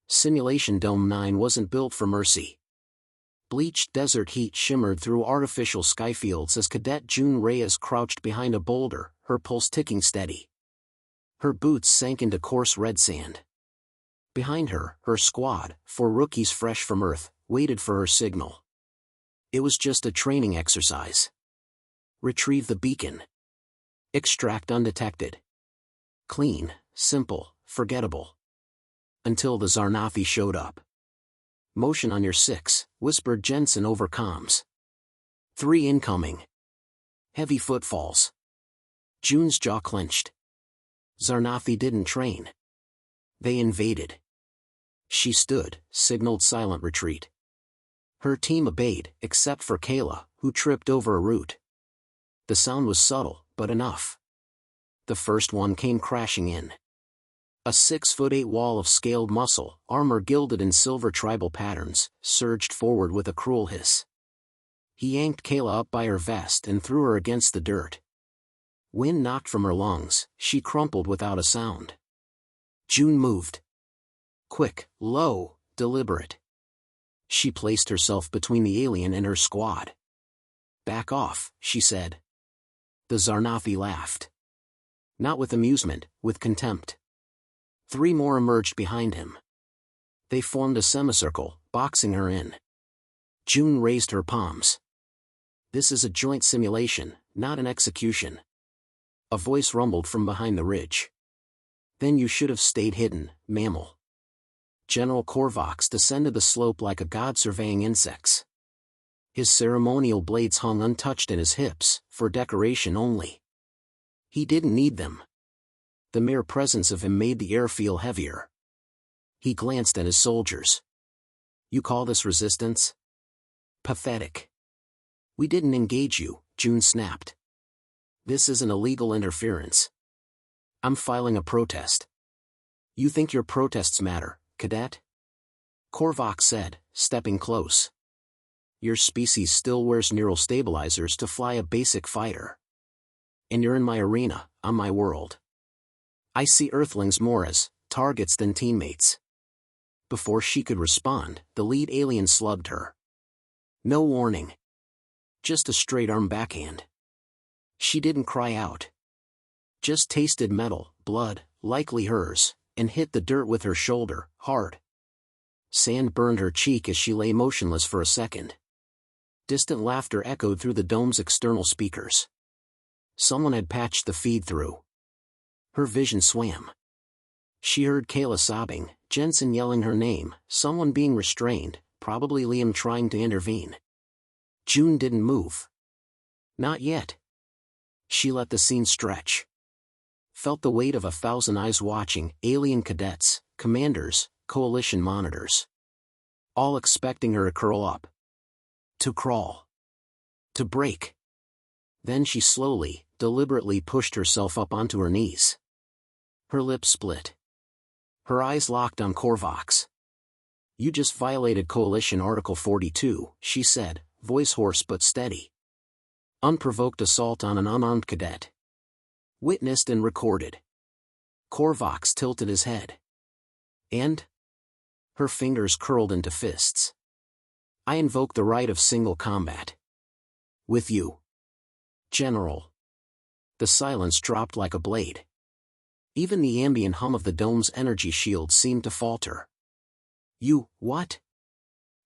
Simulation Dome 9 wasn't built for mercy. Bleached desert heat shimmered through artificial skyfields as Cadet June Reyes crouched behind a boulder, her pulse ticking steady. Her boots sank into coarse red sand. Behind her, her squad, 4 rookies fresh from Earth, waited for her signal. It was just a training exercise. Retrieve the beacon. Extract undetected. Clean, simple, forgettable. Until the Zarnafi showed up. Motion on your 6, whispered Jensen over comms. 3 incoming. Heavy footfalls. June's jaw clenched. Zarnafi didn't train. They invaded. She stood, signaled silent retreat. Her team obeyed, except for Kayla, who tripped over a root. The sound was subtle, but enough. The first one came crashing in. A 6'8" wall of scaled muscle, armor gilded in silver tribal patterns, surged forward with a cruel hiss. He yanked Kayla up by her vest and threw her against the dirt. Wind knocked from her lungs, she crumpled without a sound. June moved. Quick, low, deliberate. She placed herself between the alien and her squad. Back off, she said. The Zarnafi laughed. Not with amusement, with contempt. 3 more emerged behind him. They formed a semicircle, boxing her in. June raised her palms. This is a joint simulation, not an execution. A voice rumbled from behind the ridge. Then you should have stayed hidden, mammal. General Korvax descended the slope like a god surveying insects. His ceremonial blades hung untouched in his hips, for decoration only. He didn't need them. The mere presence of him made the air feel heavier. He glanced at his soldiers. You call this resistance? Pathetic. We didn't engage you, June snapped. This isn't illegal interference. I'm filing a protest. You think your protests matter, Cadet? Korvax said, stepping close. Your species still wears neural stabilizers to fly a basic fighter. And you're in my arena, on my world. I see Earthlings more as targets than teammates. Before she could respond, the lead alien slugged her. No warning. Just a straight-arm backhand. She didn't cry out. Just tasted metal, blood, likely hers, and hit the dirt with her shoulder, hard. Sand burned her cheek as she lay motionless for a second. Distant laughter echoed through the dome's external speakers. Someone had patched the feed through. Her vision swam. She heard Kayla sobbing, Jensen yelling her name, someone being restrained, probably Liam trying to intervene. June didn't move. Not yet. She let the scene stretch. Felt the weight of 1,000 eyes watching, alien cadets, commanders, coalition monitors. All expecting her to curl up. To crawl. To break. Then she slowly, deliberately pushed herself up onto her knees. Her lips split. Her eyes locked on Korvax. You just violated Coalition Article 42, she said, voice hoarse but steady. Unprovoked assault on an unarmed cadet. Witnessed and recorded. Korvax tilted his head. And? Her fingers curled into fists. I invoke the right of single combat. With you. General. The silence dropped like a blade. Even the ambient hum of the dome's energy shield seemed to falter. You, what?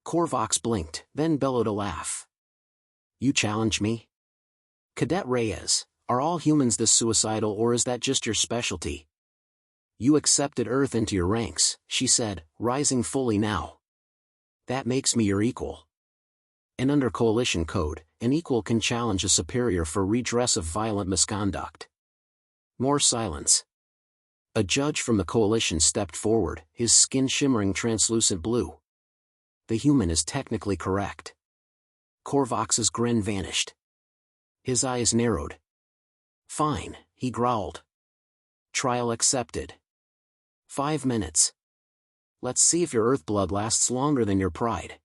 Korvax blinked, then bellowed a laugh. You challenge me? Cadet Reyes, are all humans this suicidal or is that just your specialty? You accepted Earth into your ranks, she said, rising fully now. That makes me your equal. And under Coalition Code, an equal can challenge a superior for redress of violent misconduct. More silence. A judge from the Coalition stepped forward, his skin shimmering translucent blue. The human is technically correct. Korvax's grin vanished. His eyes narrowed. Fine, he growled. Trial accepted. 5 minutes. Let's see if your Earth blood lasts longer than your pride.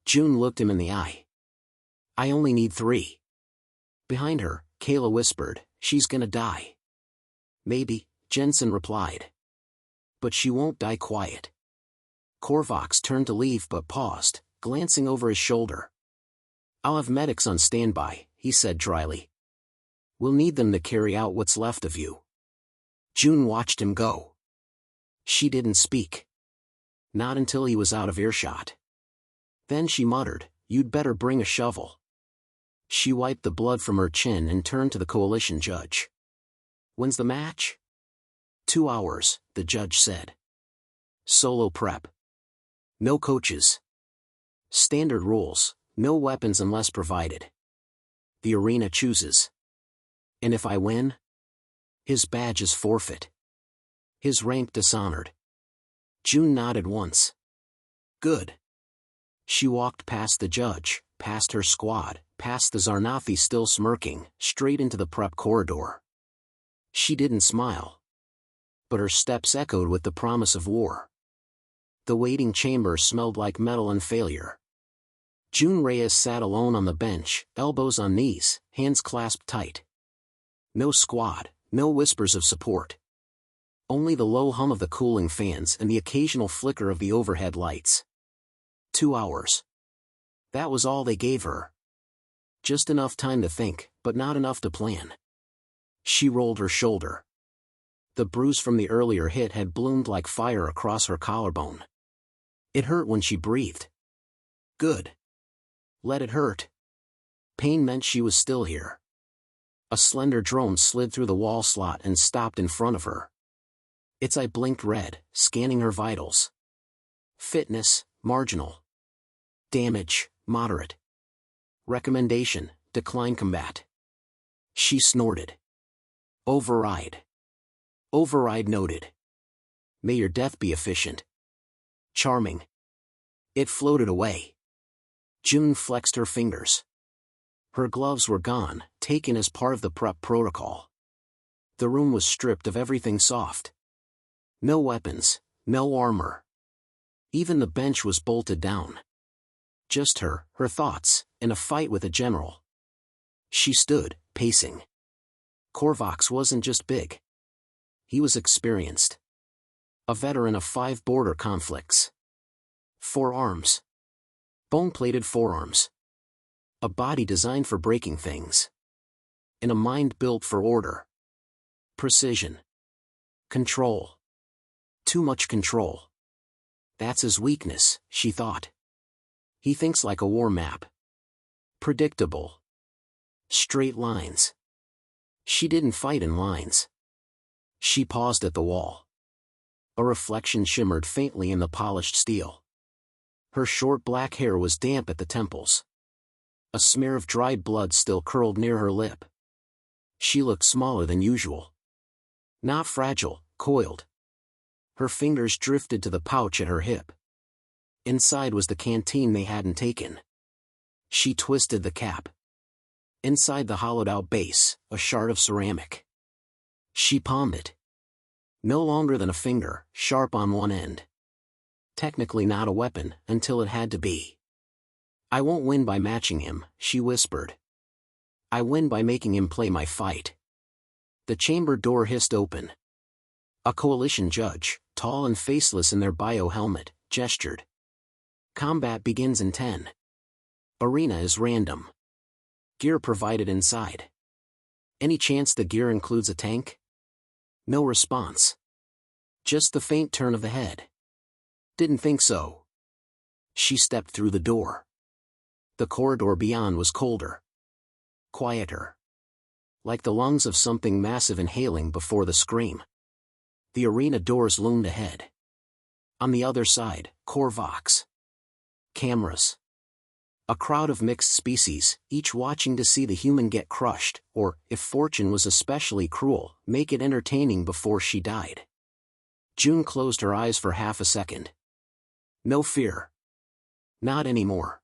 June looked him in the eye. I only need 3. Behind her, Kayla whispered, she's gonna die. Maybe, Jensen replied. But she won't die quiet. Korvax turned to leave but paused, glancing over his shoulder. "I'll have medics on standby," he said dryly. "We'll need them to carry out what's left of you." June watched him go. She didn't speak. Not until he was out of earshot. Then she muttered, "You'd better bring a shovel." She wiped the blood from her chin and turned to the coalition judge. "When's the match?" 2 hours, the judge said. "Solo prep. No coaches. Standard rules, no weapons unless provided. The arena chooses. And if I win? His badge is forfeit. His rank dishonored." June nodded once. "Good." She walked past the judge, past her squad, past the Zarnathi still smirking, straight into the prep corridor. She didn't smile. But her steps echoed with the promise of war. The waiting chamber smelled like metal and failure. June Reyes sat alone on the bench, elbows on knees, hands clasped tight. No squad, no whispers of support. Only the low hum of the cooling fans and the occasional flicker of the overhead lights. 2 hours. That was all they gave her. Just enough time to think, but not enough to plan. She rolled her shoulder. The bruise from the earlier hit had bloomed like fire across her collarbone. It hurt when she breathed. Good. Let it hurt. Pain meant she was still here. A slender drone slid through the wall slot and stopped in front of her. Its eye blinked red, scanning her vitals. Fitness, marginal. Damage, moderate. Recommendation, decline combat. She snorted. Override. Override noted. May your death be efficient. Charming. It floated away. June flexed her fingers. Her gloves were gone, taken as part of the prep protocol. The room was stripped of everything soft. No weapons, no armor. Even the bench was bolted down. Just her thoughts, in a fight with a general. She stood, pacing. Korvax wasn't just big. He was experienced. A veteran of 5 border conflicts. 4 arms. Bone-plated forearms. A body designed for breaking things. And a mind built for order. Precision. Control. Too much control. That's his weakness, she thought. He thinks like a war map. Predictable. Straight lines. She didn't fight in lines. She paused at the wall. A reflection shimmered faintly in the polished steel. Her short black hair was damp at the temples. A smear of dried blood still curled near her lip. She looked smaller than usual. Not fragile, coiled. Her fingers drifted to the pouch at her hip. Inside was the canteen they hadn't taken. She twisted the cap. Inside the hollowed-out base, a shard of ceramic. She palmed it. No longer than a finger, sharp on one end. Technically not a weapon, until it had to be. "I won't win by matching him," she whispered. "I win by making him play my fight." The chamber door hissed open. A coalition judge, tall and faceless in their bio helmet, gestured. "Combat begins in 10. Arena is random. Gear provided inside. Any chance the gear includes a tank?" No response. Just the faint turn of the head. "Didn't think so." She stepped through the door. The corridor beyond was colder. Quieter. Like the lungs of something massive inhaling before the scream. The arena doors loomed ahead. On the other side, Korvax. Cameras. A crowd of mixed species, each watching to see the human get crushed, or, if fortune was especially cruel, make it entertaining before she died. June closed her eyes for half a second. No fear. Not anymore.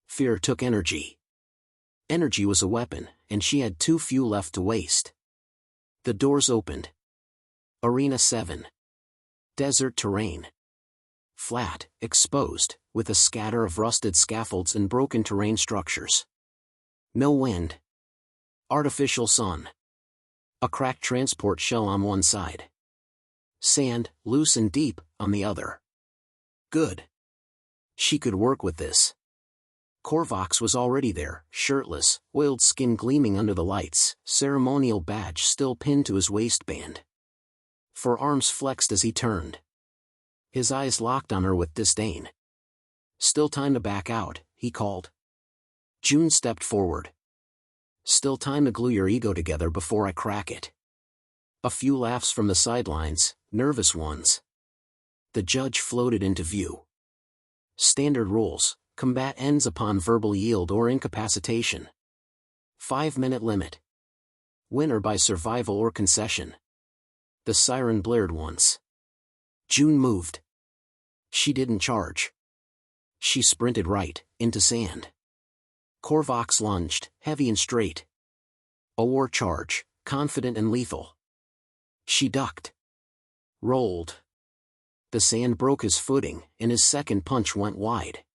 Fear took energy. Energy was a weapon, and she had too few left to waste. The doors opened. Arena 7. Desert terrain. Flat, exposed, with a scatter of rusted scaffolds and broken terrain structures. No wind. Artificial sun. A cracked transport shell on one side. Sand, loose and deep, on the other. Good. She could work with this. Korvax was already there, shirtless, oiled skin gleaming under the lights, ceremonial badge still pinned to his waistband. Forearms flexed as he turned. His eyes locked on her with disdain. Still time to back out, he called. June stepped forward. Still time to glue your ego together before I crack it. A few laughs from the sidelines, nervous ones. The judge floated into view. Standard rules. Combat ends upon verbal yield or incapacitation. 5-minute limit. Winner by survival or concession. The siren blared once. June moved. She didn't charge. She sprinted right, into sand. Korvax lunged, heavy and straight. A war charge, confident and lethal. She ducked. Rolled. The sand broke his footing, and his second punch went wide.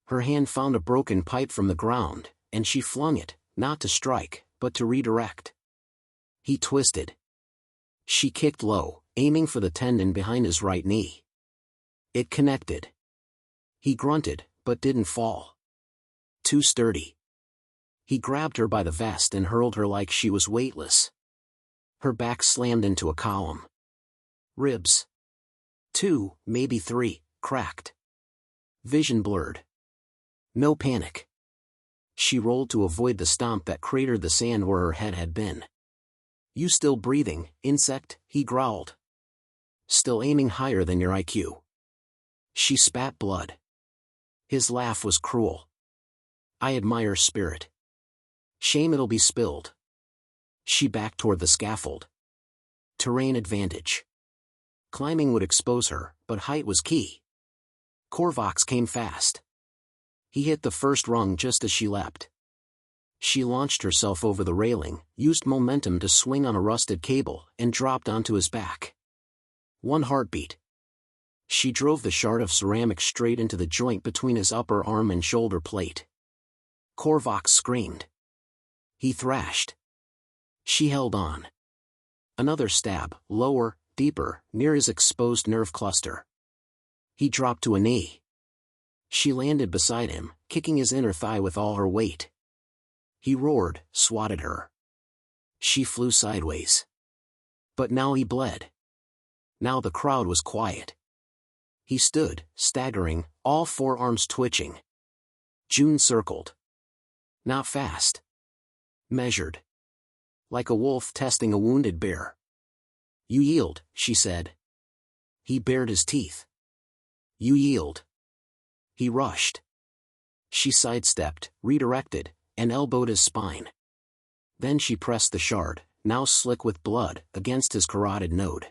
Her hand found a broken pipe from the ground, and she flung it, not to strike, but to redirect. He twisted. She kicked low, aiming for the tendon behind his right knee. It connected. He grunted, but didn't fall. Too sturdy. He grabbed her by the vest and hurled her like she was weightless. Her back slammed into a column. Ribs. 2, maybe 3, cracked. Vision blurred. No panic. She rolled to avoid the stomp that cratered the sand where her head had been. You still breathing, insect? He growled. Still aiming higher than your IQ. She spat blood. His laugh was cruel. I admire spirit. Shame it'll be spilled. She backed toward the scaffold. Terrain advantage. Climbing would expose her, but height was key. Korvax came fast. He hit the first rung just as she leapt. She launched herself over the railing, used momentum to swing on a rusted cable, and dropped onto his back. One heartbeat. She drove the shard of ceramic straight into the joint between his upper arm and shoulder plate. Korvax screamed. He thrashed. She held on. Another stab, lower, deeper, near his exposed nerve cluster. He dropped to a knee. She landed beside him, kicking his inner thigh with all her weight. He roared, swatted her. She flew sideways. But now he bled. Now the crowd was quiet. He stood, staggering, all forearms twitching. June circled. Not fast. Measured. Like a wolf testing a wounded bear. You yield, she said. He bared his teeth. You yield. He rushed. She sidestepped, redirected, and elbowed his spine. Then she pressed the shard, now slick with blood, against his carotid node.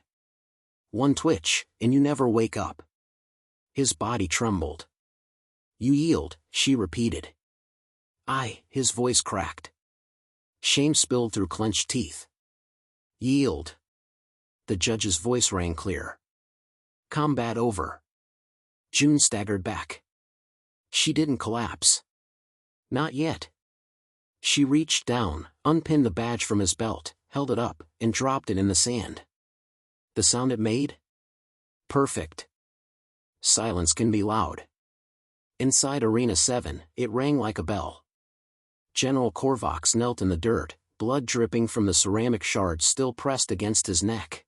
One twitch, and you never wake up. His body trembled. You yield, she repeated. His voice cracked. Shame spilled through clenched teeth. Yield. The judge's voice rang clear. Combat over. June staggered back. She didn't collapse. Not yet. She reached down, unpinned the badge from his belt, held it up, and dropped it in the sand. The sound it made? Perfect. Silence can be loud. Inside Arena 7, it rang like a bell. General Korvax knelt in the dirt, blood dripping from the ceramic shards still pressed against his neck.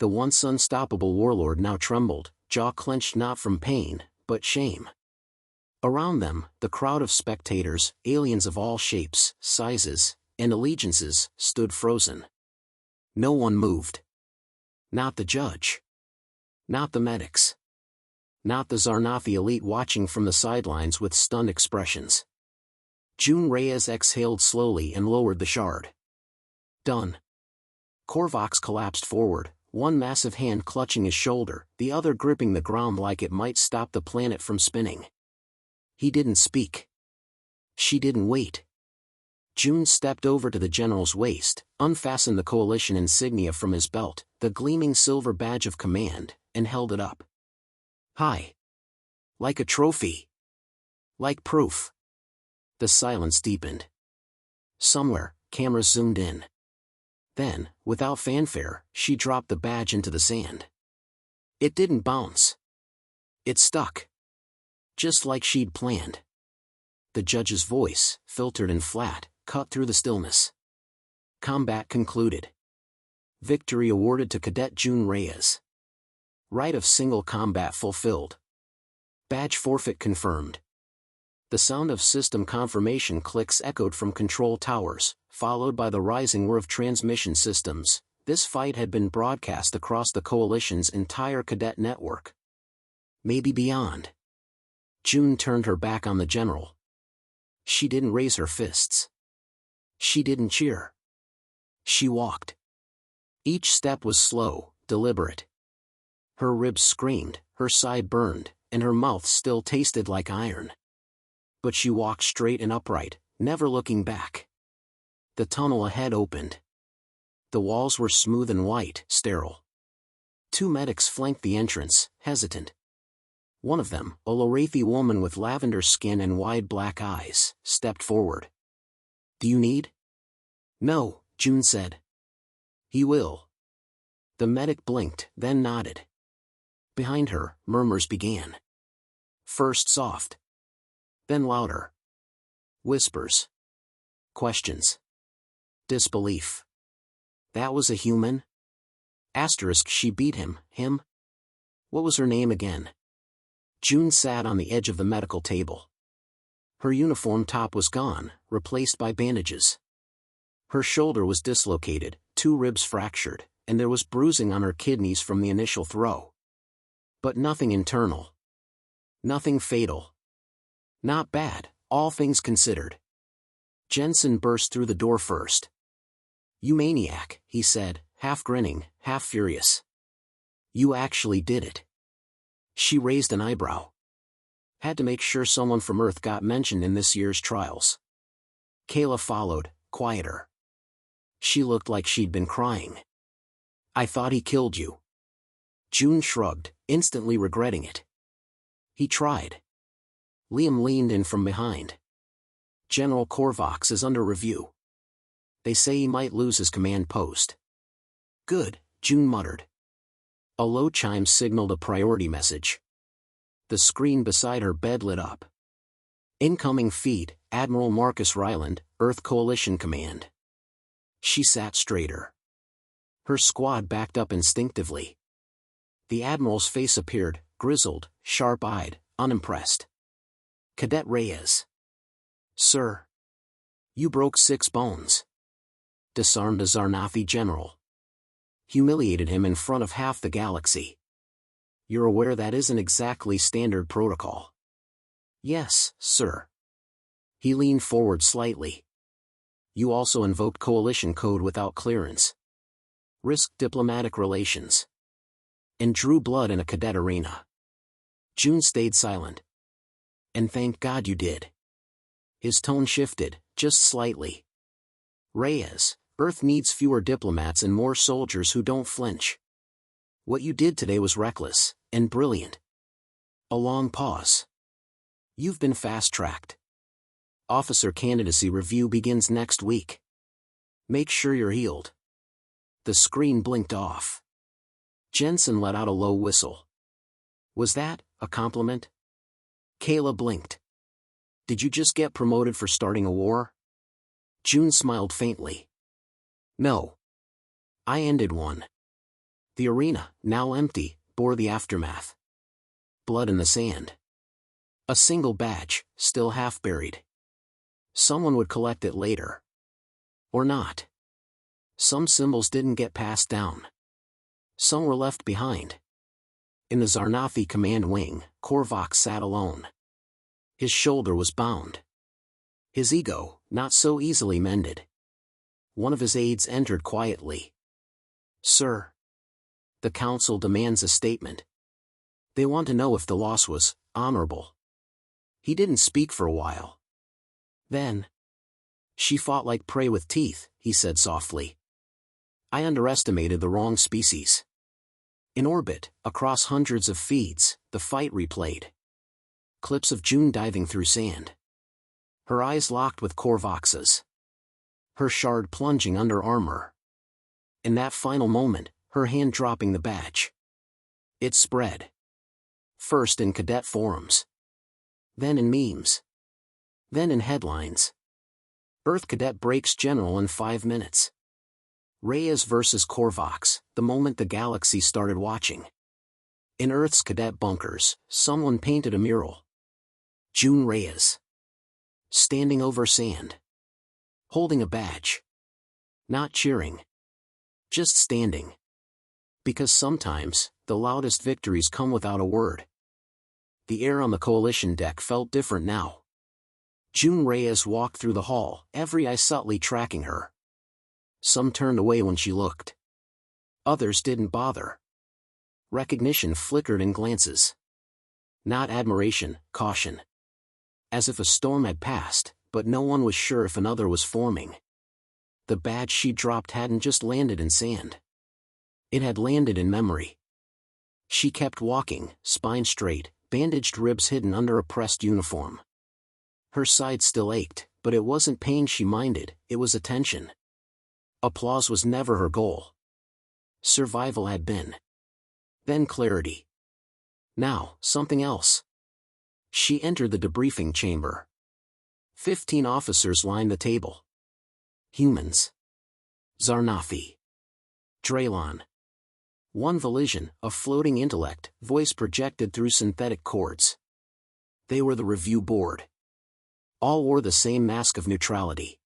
The once unstoppable warlord now trembled, jaw clenched not from pain, but shame. Around them, the crowd of spectators, aliens of all shapes, sizes, and allegiances, stood frozen. No one moved. Not the judge. Not the medics. Not the Zarnathi elite watching from the sidelines with stunned expressions. June Reyes exhaled slowly and lowered the shard. Done. Korvax collapsed forward, one massive hand clutching his shoulder, the other gripping the ground like it might stop the planet from spinning. He didn't speak. She didn't wait. June stepped over to the general's waist, unfastened the coalition insignia from his belt, the gleaming silver badge of command, and held it up. High. Like a trophy. Like proof. The silence deepened. Somewhere, cameras zoomed in. Then, without fanfare, she dropped the badge into the sand. It didn't bounce. It stuck. Just like she'd planned. The judge's voice, filtered and flat, cut through the stillness. Combat concluded. Victory awarded to Cadet June Reyes. Right of single combat fulfilled. Badge forfeit confirmed. The sound of system confirmation clicks echoed from control towers, followed by the rising whir of transmission systems. This fight had been broadcast across the Coalition's entire cadet network. Maybe beyond. June turned her back on the general. She didn't raise her fists. She didn't cheer. She walked. Each step was slow, deliberate. Her ribs screamed, her side burned, and her mouth still tasted like iron. But she walked straight and upright, never looking back. The tunnel ahead opened. The walls were smooth and white, sterile. 2 medics flanked the entrance, hesitant. One of them, a Lorathi woman with lavender skin and wide black eyes, stepped forward. "Do you need?" "No," June said. "He will." The medic blinked, then nodded. Behind her, murmurs began. First soft. Then louder. Whispers. Questions. Disbelief. That was a human? Asterisk, she beat him. Him? What was her name again? June sat on the edge of the medical table. Her uniform top was gone, replaced by bandages. Her shoulder was dislocated, 2 ribs fractured, and there was bruising on her kidneys from the initial throw. But nothing internal. Nothing fatal. Not bad, all things considered. Jensen burst through the door first. "You maniac," he said, half grinning, half furious. "You actually did it." She raised an eyebrow. Had to make sure someone from Earth got mentioned in this year's trials. Kayla followed, quieter. She looked like she'd been crying. "I thought he killed you." June shrugged, instantly regretting it. "He tried." Liam leaned in from behind. "General Korvax is under review. They say he might lose his command post." "Good," June muttered. A low chime signaled a priority message. The screen beside her bed lit up. "Incoming feed, Admiral Marcus Ryland, Earth Coalition Command." She sat straighter. Her squad backed up instinctively. The Admiral's face appeared, grizzled, sharp-eyed, unimpressed. "Cadet Reyes." "Sir." "You broke 6 bones. Disarmed a Zarnathi general. Humiliated him in front of half the galaxy. You're aware that isn't exactly standard protocol." "Yes, sir." He leaned forward slightly. "You also invoked Coalition code without clearance. Risked diplomatic relations. And drew blood in a cadet arena." June stayed silent. "And thank God you did." His tone shifted, just slightly. "Reyes, Earth needs fewer diplomats and more soldiers who don't flinch. What you did today was reckless, and brilliant." A long pause. "You've been fast-tracked. Officer candidacy review begins next week. Make sure you're healed." The screen blinked off. Jensen let out a low whistle. "Was that a compliment?" Kayla blinked. "Did you just get promoted for starting a war?" June smiled faintly. "No. I ended one." The arena, now empty, bore the aftermath. Blood in the sand. A single badge, still half buried. Someone would collect it later. Or not. Some symbols didn't get passed down. Some were left behind. In the Zarnathi command wing, Korvax sat alone. His shoulder was bound. His ego, not so easily mended. One of his aides entered quietly. "Sir. The council demands a statement. They want to know if the loss was honorable." He didn't speak for a while. Then, "She fought like prey with teeth," he said softly. "I underestimated the wrong species." In orbit, across hundreds of feeds, the fight replayed. Clips of June diving through sand. Her eyes locked with Korvax's. Her shard plunging under armor. In that final moment, her hand dropping the badge. It spread. First in cadet forums. Then in memes. Then in headlines. Earth cadet breaks general in 5 minutes. Reyes versus Korvax, the moment the galaxy started watching. In Earth's cadet bunkers, someone painted a mural. June Reyes. Standing over sand. Holding a badge. Not cheering. Just standing. Because sometimes, the loudest victories come without a word. The air on the coalition deck felt different now. June Reyes walked through the hall, every eye subtly tracking her. Some turned away when she looked. Others didn't bother. Recognition flickered in glances. Not admiration, caution. As if a storm had passed, but no one was sure if another was forming. The badge she dropped hadn't just landed in sand. It had landed in memory. She kept walking, spine straight, bandaged ribs hidden under a pressed uniform. Her side still ached, but it wasn't pain she minded, it was attention. Applause was never her goal. Survival had been. Then clarity. Now, something else. She entered the debriefing chamber. 15 officers lined the table. Humans. Zarnafi. Draylon. One Volition, a floating intellect, voice projected through synthetic cords. They were the review board. All wore the same mask of neutrality.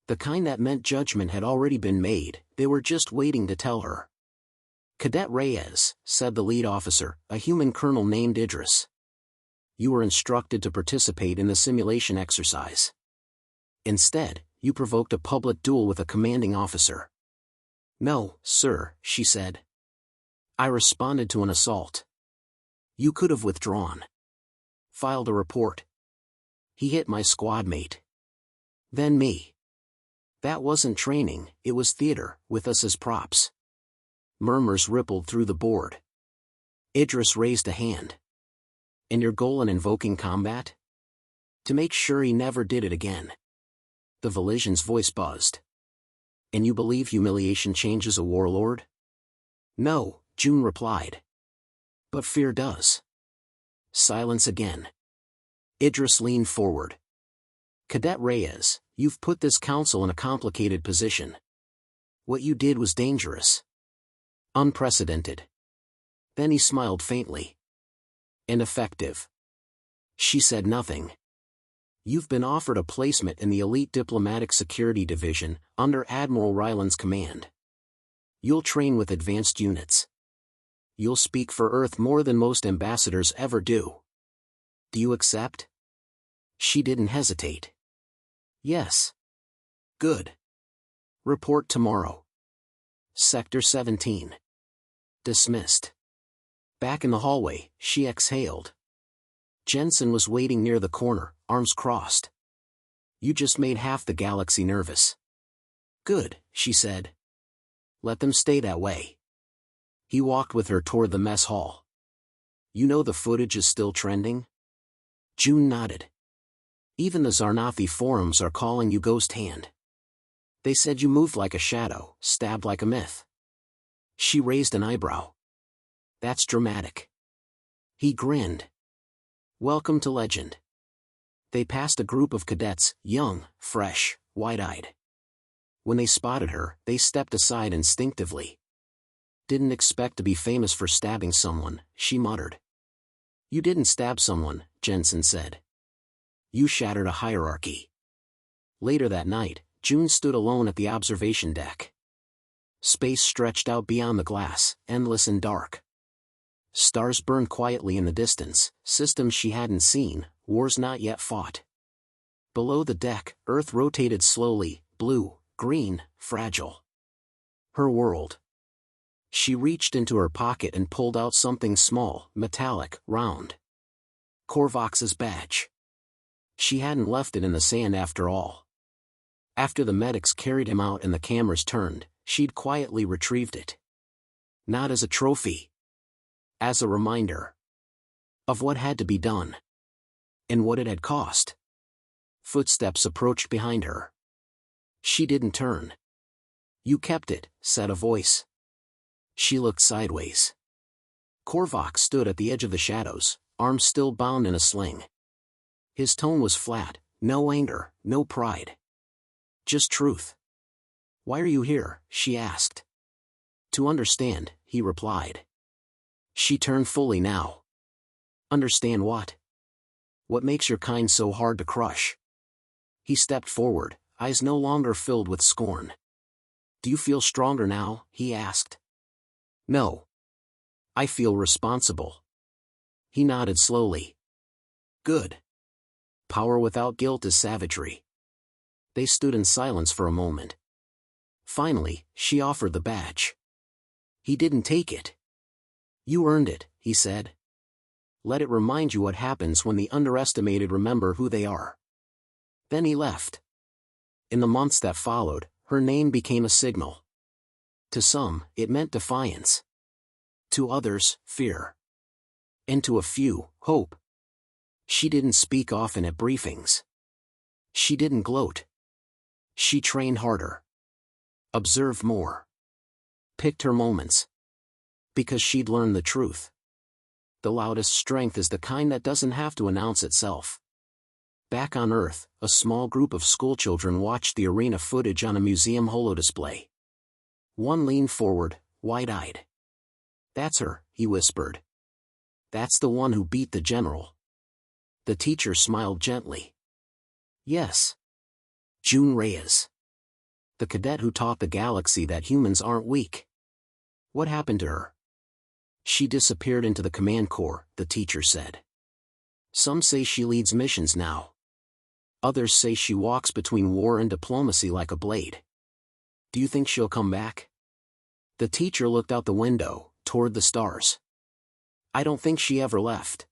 The kind that meant judgment had already been made, they were just waiting to tell her. Cadet Reyes, said the lead officer, a human colonel named Idris. You were instructed to participate in the simulation exercise. Instead, you provoked a public duel with a commanding officer. No, sir, she said. I responded to an assault. You could have withdrawn. Filed a report. He hit my squad mate. Then me. That wasn't training, it was theater, with us as props. Murmurs rippled through the board. Idris raised a hand. And your goal in invoking combat? To make sure he never did it again. The Volition's voice buzzed. And you believe humiliation changes a warlord? No, June replied. But fear does. Silence again. Idris leaned forward. Cadet Reyes, you've put this council in a complicated position. What you did was dangerous. Unprecedented. Then he smiled faintly. And effective. She said nothing. You've been offered a placement in the Elite Diplomatic Security Division, under Admiral Ryland's command. You'll train with advanced units. You'll speak for Earth more than most ambassadors ever do. Do you accept? She didn't hesitate. Yes. Good. Report tomorrow. Sector 17. Dismissed. Back in the hallway, she exhaled. Jensen was waiting near the corner, arms crossed. You just made half the galaxy nervous. Good, she said. Let them stay that way. He walked with her toward the mess hall. You know the footage is still trending? June nodded. Even the Zarnafi forums are calling you Ghost Hand. They said you moved like a shadow, stabbed like a myth. She raised an eyebrow. That's dramatic. He grinned. Welcome to legend. They passed a group of cadets, young, fresh, wide-eyed. When they spotted her, they stepped aside instinctively. Didn't expect to be famous for stabbing someone, she muttered. You didn't stab someone, Jensen said. You shattered a hierarchy. Later that night, June stood alone at the observation deck. Space stretched out beyond the glass, endless and dark. Stars burned quietly in the distance, systems she hadn't seen, wars not yet fought. Below the deck, Earth rotated slowly, blue, green, fragile. Her world. She reached into her pocket and pulled out something small, metallic, round. Korvax's badge. She hadn't left it in the sand after all. After the medics carried him out and the cameras turned, she'd quietly retrieved it. Not as a trophy. As a reminder. Of what had to be done. And what it had cost. Footsteps approached behind her. She didn't turn. You kept it, said a voice. She looked sideways. Korvac stood at the edge of the shadows, arms still bound in a sling. His tone was flat, no anger, no pride. Just truth. "Why are you here?" she asked. "To understand," he replied. She turned fully now. "Understand what? What makes your kind so hard to crush?" He stepped forward, eyes no longer filled with scorn. "Do you feel stronger now?" he asked. "No. I feel responsible." He nodded slowly. "Good. Power without guilt is savagery." They stood in silence for a moment. Finally, she offered the badge. He didn't take it. "You earned it," he said. "Let it remind you what happens when the underestimated remember who they are." Then he left. In the months that followed, her name became a signal. To some, it meant defiance. To others, fear. And to a few, hope. She didn't speak often at briefings. She didn't gloat. She trained harder. Observed more. Picked her moments. Because she'd learned the truth. The loudest strength is the kind that doesn't have to announce itself. Back on Earth, a small group of schoolchildren watched the arena footage on a museum holodisplay. One leaned forward, wide-eyed. "That's her," he whispered. "That's the one who beat the general." The teacher smiled gently. "Yes. June Reyes. The cadet who taught the galaxy that humans aren't weak. What happened to her?" "She disappeared into the command corps," the teacher said. "Some say she leads missions now. Others say she walks between war and diplomacy like a blade. Do you think she'll come back?" The teacher looked out the window, toward the stars. "I don't think she ever left.